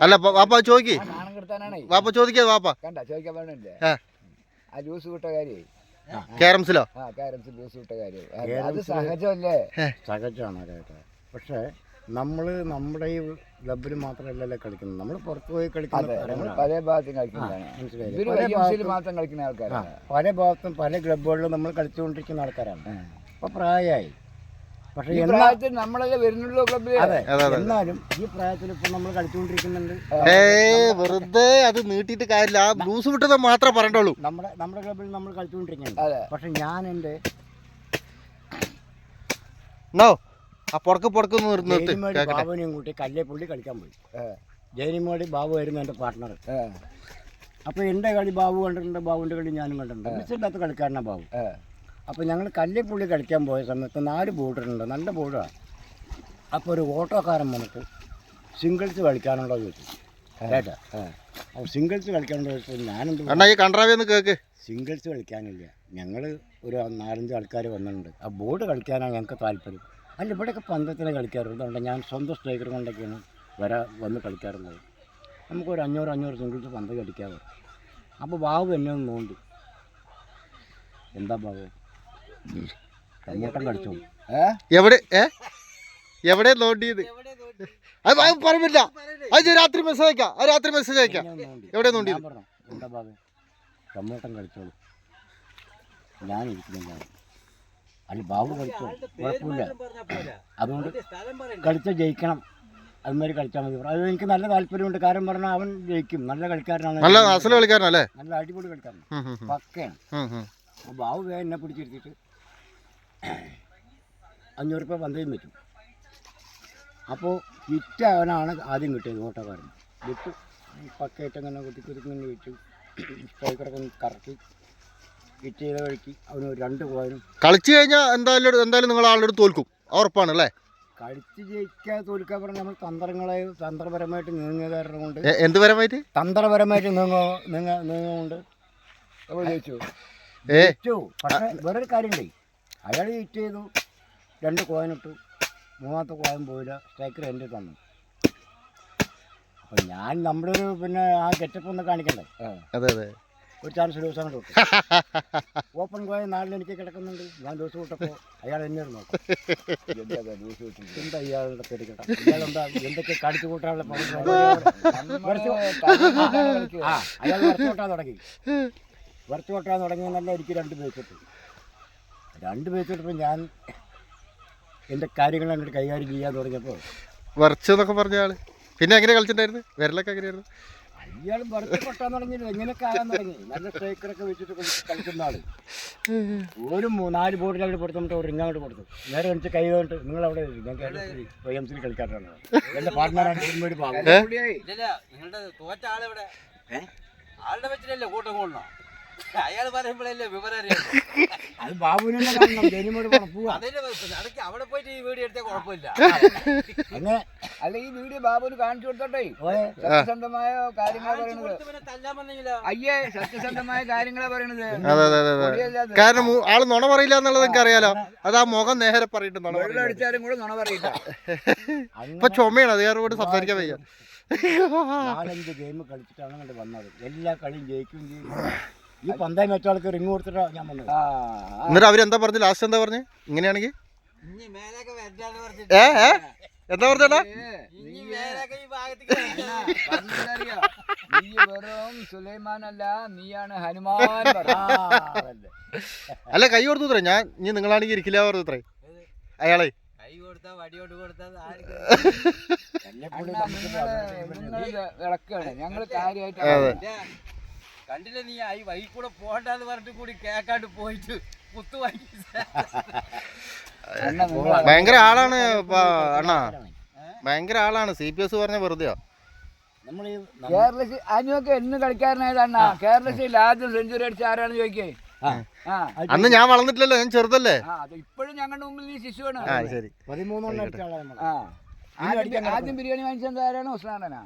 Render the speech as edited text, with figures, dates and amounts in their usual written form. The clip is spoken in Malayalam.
അല്ല വാപ്പ ചോദിക്കേ, വാപ്പ ചോദിക്കാ, വാപ്പ കണ്ട ചോദിക്കാൻ പറഞ്ഞില്ലേ ആ ജ്യൂസ് വിട്ട കാര്യേ, ക്യാരംസിലോ? ക്യാരംസ് ജ്യൂസ് വിട്ട കാര്യം അത് സഹജമല്ലേ? സഹജമാണ് കേട്ടോ. പക്ഷേ നമ്മുടെ ഈ ക്ലബിൽ മാത്രമല്ലല്ലോ കളിക്കുന്നത്, നമ്മൾ പുറത്ത് പോയി കളിക്കുന്നത് പല ഭാഗത്തും കളിക്കുന്നതാണ്, മാത്രം കളിക്കുന്ന ആൾക്കാരാണ്. പല ഭാഗത്തും പല ക്ലബുകളിലും നമ്മൾ കളിച്ചുകൊണ്ടിരിക്കുന്ന ആൾക്കാരാണ്. അപ്പോൾ പ്രായമായി, പക്ഷേ പ്രായത്തിൽ നമ്മളല്ലേ വരുന്നുള്ളൂ ക്ലബിൽ. എന്നാലും ഈ പ്രായത്തിൽ ഇപ്പം നമ്മൾ കളിച്ചുകൊണ്ടിരിക്കുന്നുണ്ട്. വെറുതെ അത് നീട്ടിയിട്ട് കാര്യമില്ല, ആ ബ്ലൂസ് വിട്ടത് മാത്രമേ പറയണ്ടുള്ളൂ. നമ്മുടെ ക്ലബിൽ നമ്മൾ കളിച്ചുകൊണ്ടിരിക്കുന്നുണ്ട്. പക്ഷെ ഞാൻ എൻ്റെ ആ പുറക്ക് നിർത്തി ബാബുവിനെയും കൂട്ടി കല്ലേപ്പുള്ളി കളിക്കാൻ പോയി. ജയനിമോടി ബാബു ആയിരുന്നു എൻ്റെ പാർട്ട്ണർ. അപ്പോൾ എൻ്റെ കളി ബാബു കണ്ടിട്ടുണ്ട്, ബാബുവിൻ്റെ കളി ഞാനും കണ്ടിട്ടുണ്ട്. മിസ്സില്ലാത്ത കളിക്കാരനാണ് ബാബു. അപ്പോൾ ഞങ്ങൾ കല്ലേപ്പുള്ളി കളിക്കാൻ പോയ സമയത്ത് 4 ബോർഡറുണ്ട്, നല്ല ബോർഡാണ്. അപ്പോൾ ഒരു ഓട്ടോക്കാരൻ വന്നിട്ട് സിംഗിൾസ് കളിക്കാനുണ്ടോ ചോദിച്ചു കേട്ടാ. അപ്പോൾ സിംഗിൾസ് കളിക്കാനുണ്ടോ ചോദിച്ചാൽ ഞാനെന്ത് സിംഗിൾസ് കളിക്കാനില്ല, ഞങ്ങൾ ഒരു 4-5 ആൾക്കാർ വന്നിട്ടുണ്ട്, ആ ബോർഡ് കളിക്കാനാണ് ഞങ്ങൾക്ക് താല്പര്യം. അല്ല ഇവിടെയൊക്കെ പന്തത്തിന് കളിക്കാറുണ്ട്, അതുകൊണ്ട് ഞാൻ സ്വന്തം സ്ട്രൈക്കർ കൊണ്ടൊക്കെയാണ് വന്ന് കളിക്കാറുള്ളത്. നമുക്കൊരു 500 സിംഗിൾസ് പന്ത് കളിക്കാറ്. അപ്പോൾ ബാബു എന്നെ ഒന്ന് നോണ്ടി, എന്താ ബാബു കമ്മൂട്ടം കളിച്ചോ? എവിടെ നോണ്ടിയത് അത് പറഞ്ഞില്ല, അത് രാത്രി മെസ്സേജ് അയക്കാം. എവിടെ നോണ്ടി? എന്താ ബാബു കമ്മൂട്ടം കളിച്ചോളൂ, ഞാനിരിക്കുന്നില്ല. അല്ല ബാബു കളിച്ചോ, കുഴപ്പമില്ല, അതുകൊണ്ട് കളിച്ച് ജയിക്കണം, അതുമാതിരി കളിച്ചാൽ മതി. അത് എനിക്ക് നല്ല താല്പര്യമുണ്ട്. കാര്യം പറഞ്ഞാൽ അവൻ ജയിക്കും, നല്ല കളിക്കാരനാണ്, നല്ല കളിക്കാരനല്ലേ, നല്ല അടിപൊളി കളിക്കാരനാണ്, പക്കയാണ്. അപ്പോൾ ബാബു വേഗം എന്നെ പിടിച്ചിരുത്തിയിട്ട് 500 രൂപ പന്തയും വെച്ചു. അപ്പോൾ വിറ്റ് അവനാണ് ആദ്യം കിട്ടിയത്, ഓട്ടോക്കാരൻ വിറ്റ് പക്കയായിട്ട് അങ്ങനെ കുത്തിക്കുരുങ്ങനെ വെച്ചു. സ്ട്രൈക്കറൊക്കെ കറക്കി വിറ്റ് ചെയ്ത വഴിക്ക് അവന് 2 കോയിനും കളിച്ചു കഴിഞ്ഞാൽ എന്തായാലും നിങ്ങൾ ആളുടെ തോൽക്കും, ഉറപ്പാണ് അല്ലേ? കളിച്ച് ജയിക്കാൻ തോൽക്കാൻ പറഞ്ഞാൽ നമ്മൾ തന്ത്രപരമായിട്ട് നീങ്ങിയ കാരണം കൊണ്ട്, എന്തുപരമായിട്ട് തന്ത്രപരമായിട്ട് നീങ്ങുകൊണ്ട് ജയിച്ചു. പക്ഷേ വേറൊരു കാര്യമുണ്ടേ, അയാൾ ഹിറ്റ് ചെയ്തു, 2 കോയിനിട്ടു, 3ാമത്തെ കോയിൻ പോയില്ല, സ്ട്രൈക്കർ എൻ്റെ തന്നു. അപ്പം ഞാൻ നമ്മുടെ ഒരു പിന്നെ ആ ഗെറ്റപ്പ് ഒന്ന് കാണിക്കണ്ടേ. ഒരു ചാൻസ് ദിവസം കൊണ്ട് കിട്ടും. ഓപ്പൺ കോയിൻ 4 എനിക്ക് കിടക്കുന്നുണ്ട്, ഞാൻ ദിവസം വിട്ടപ്പോൾ അയാൾ എന്നെ നോക്കും, എന്താ ഇയാളുടെ പേടിക്കട്ടെ, ഇയാളെന്താ എന്തൊക്കെ കാണിച്ചു കൂട്ടാനുള്ള അയാൾ വരച്ചു കൊട്ടാൻ തുടങ്ങിയെന്നല്ല എനിക്ക് 2 ബേസ് ഇട്ടപ്പോൾ ഞാൻ എൻ്റെ കാര്യങ്ങൾ അങ്ങോട്ട് കൈകാര്യം ചെയ്യാൻ തുടങ്ങിയപ്പോൾ വരച്ചെന്നൊക്കെ പറഞ്ഞ ആള് പിന്നെ എങ്ങനെ കളിച്ചിട്ടുണ്ടായിരുന്നു? വിരലൊക്കെ എങ്ങനെയായിരുന്നു? അയാൾ വരച്ച് കൊട്ടാൻ തുടങ്ങിയില്ല, എങ്ങനെയൊക്കെ ആകാൻ തുടങ്ങി. നല്ല സ്ട്രൈക്കറൊക്കെ വെച്ചിട്ട് കളിക്കുന്ന ആള്. ഒരു 4 ബോർഡിൽ അങ്ങോട്ട് കൊടുത്തിട്ട് ഒരു റിങ് അങ്ങോട്ട് കൊടുത്തു. നേരെ എനിക്ക് കൈ കൊണ്ട് നിങ്ങളവിടെ ഞങ്ങൾക്ക് YMC കളിക്കാറാണ്. എൻ്റെ പാർട്ട്ണറാണ് ഒരു ഭാഗം. അയാൾ പറയുമ്പോഴല്ലേ വിവരം അറിയാം. അത് ബാബുവിനെ അവിടെ പോയിട്ട് ഈ വീഡിയോ എടുത്താൽ കുഴപ്പമില്ല. അങ്ങനെ അല്ല ഈ വീഡിയോ ബാബുവിന് കാണിച്ചു കൊടുത്തോട്ടെ, സത്യസന്ധമായ കാര്യങ്ങളാ പറയണത്. അയ്യേ സത്യസന്ധമായ കാര്യങ്ങളാ പറയണത്. കാരണം ആള് നുണ പറയില്ല എന്നുള്ളത് എനിക്ക് അറിയാലോ, അത് ആ മുഖം നേരെ പറയിട്ട് വെള്ളം അടിച്ചാലും കൂടെ നുണ പറയില്ല. ഇപ്പൊ ചുമയാണ്, അത് വേറെ കൂടെ സംസാരിക്കാൻ വയ്യ. 4-5 ഗെയിം കളിച്ചിട്ടാണ് അങ്ങോട്ട് വന്നത്, എല്ലാ കളിയും ജയിക്കുകയും ചെയ്യും. ഈ പന്തായി മറ്റാൾക്ക് റിങ് കൊടുത്തിട്ടാ ഞാൻ വന്നത്. എന്നിട്ട് അവരെന്താ പറഞ്ഞു? ലാസ്റ്റ് എന്താ പറഞ്ഞു? ഇങ്ങനെയാണെങ്കിൽ എന്താ പറഞ്ഞാ? നീ വെറും സുലൈമാൻ അല്ല, നീയാണ് ഹനുമാൻ. അല്ല കൈ കൊടുത്തു ഞാൻ, ഇനി നിങ്ങളാണെങ്കിൽ ഇരിക്കില്ല പറഞ്ഞത്രേ അയാളെ. വിളക്കാണ് ഞങ്ങള് കാര്യമായിട്ട് കണ്ടില്ല നീ ഈ വഴി കൂടെ പോകണ്ടെന്ന് പറഞ്ഞിട്ട് കൂടി കേക്കാണ്ട് പോയിട്ട് കുത്തു വാങ്ങി. ഭയങ്കര ആളാണ് അണ്ണാ, ഭയങ്കര ആളാണ്. CPS പറഞ്ഞ വെറുതെയാ. കേരള അനുവൊക്കെ എന്ന് കളിക്കാരനായതാണ്. കേരളത്തിൽ ആദ്യം സെഞ്ചുറി അടിച്ച ആരാണെന്ന് ചോദിക്കേ. അന്ന് ഞാൻ വളർന്നിട്ടില്ലല്ലോ, ഞാൻ ചെറുതല്ലേ. ഇപ്പോഴും ഞങ്ങളുടെ മുമ്പിൽ ഈ ശിശുവാണ്. ശരി, 13 ആദ്യം ബിരിയാണി വാങ്ങിച്ചത് ആരാണ്? ഉസ്മാനാ.